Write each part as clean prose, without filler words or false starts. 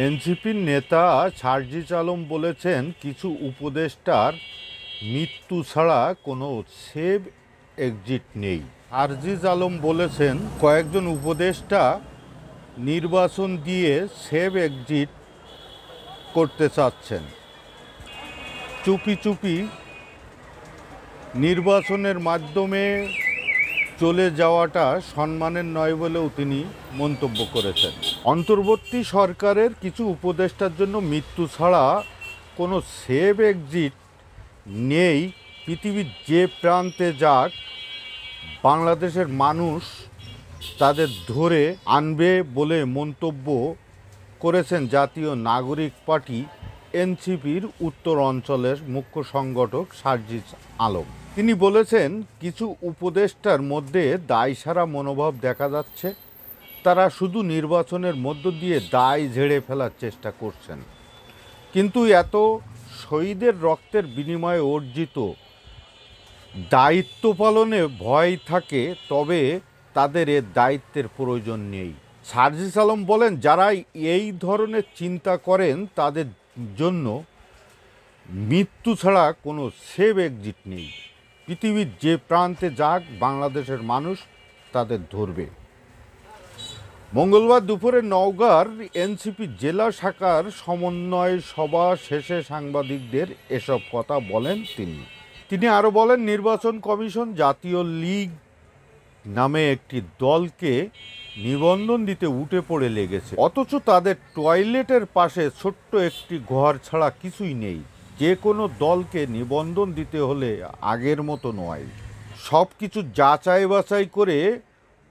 এনসিপির নেতা সার্জিস আলম বলেছেন, কিছু উপদেষ্টার মৃত্যু ছাড়া কোনো সেভ এক্সিট নেই। সার্জিস আলম বলেছেন, কয়েকজন উপদেষ্টা নির্বাচন দিয়ে সেভ এক্সিট করতে চাচ্ছেন। চুপি চুপি নির্বাচনের মাধ্যমে চলে যাওয়াটা সম্মানের নয় বলেও তিনি মন্তব্য করেছেন। অন্তর্বর্তী সরকারের কিছু উপদেষ্টার জন্য মৃত্যু ছাড়া কোনো সেভ এক্সিট নেই। পৃথিবীর যে প্রান্তে যাক, বাংলাদেশের মানুষ তাদের ধরে আনবে বলে মন্তব্য করেছেন জাতীয় নাগরিক পার্টি এনসিপির উত্তর অঞ্চলের মুখ্য সংগঠক সার্জিস আলম। তিনি বলেছেন, কিছু উপদেষ্টার মধ্যে দায়সারা মনোভাব দেখা যাচ্ছে। তারা শুধু নির্বাচনের মধ্য দিয়ে দায় ঝেড়ে ফেলার চেষ্টা করছেন, কিন্তু এত শহীদের রক্তের বিনিময়ে অর্জিত দায়িত্ব পালনে ভয় থাকে, তবে তাদের এ দায়িত্বের প্রয়োজন নেই। সার্জিস আলম বলেন, যারা এই ধরনের চিন্তা করেন তাদের জন্য মৃত্যু ছাড়া কোনো সেভ এক্সিট নেই। পৃথিবীর যে প্রান্তে যাক, বাংলাদেশের মানুষ তাদের ধরবে। মঙ্গলবার দুপুরে নওগাঁর এনসিপি জেলা শাখার সমন্বয় সভা শেষে সাংবাদিকদের এসব কথা বলেন তিনি আরও বলেন, নির্বাচন কমিশন জাতীয় লীগ নামে একটি দলকে নিবন্ধন দিতে উঠে পড়ে লেগেছে, অথচ তাদের টয়লেটের পাশে ছোট্ট একটি ঘর ছাড়া কিছুই নেই। যে কোনো দলকে নিবন্ধন দিতে হলে আগের মতো নয়, সব কিছু যাচাই বাছাই করে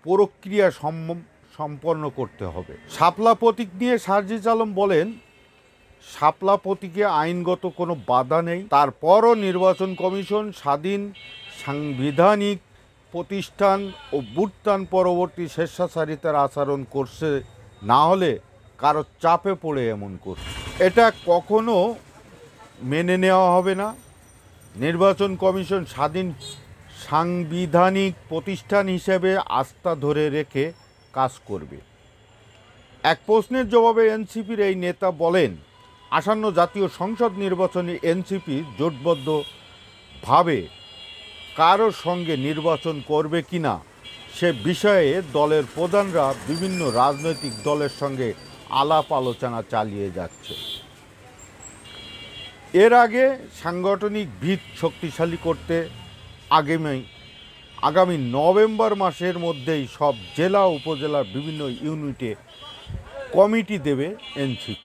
প্রক্রিয়া সম্পন্ন করতে হবে। শাপলা প্রতীক নিয়ে সার্জিস আলম বলেন, শাপলা প্রতীকে আইনগত কোনো বাধা নেই। তারপরও নির্বাচন কমিশন স্বাধীন সাংবিধানিক প্রতিষ্ঠান ও ভোটদান পরবর্তী স্বেচ্ছাচারিতার আচরণ করছে, না হলে কারো চাপে পড়ে এমন করছে। এটা কখনো মেনে নেওয়া হবে না। নির্বাচন কমিশন স্বাধীন সাংবিধানিক প্রতিষ্ঠান হিসেবে আস্থা ধরে রেখে কাজ করবে। এক প্রশ্নের জবাবে এনসিপির এই নেতা বলেন, আসন্ন জাতীয় সংসদ নির্বাচনে এনসিপি জোটবদ্ধভাবে কারো সঙ্গে নির্বাচন করবে কিনা সে বিষয়ে দলের প্রধানরা বিভিন্ন রাজনৈতিক দলের সঙ্গে আলাপ আলোচনা চালিয়ে যাচ্ছে। এর আগে সাংগঠনিক ভিত শক্তিশালী করতে আগামী নভেম্বর মাসের মধ্যেই সব জেলা উপজেলার বিভিন্ন ইউনিটে কমিটি দেবে এনসিপি।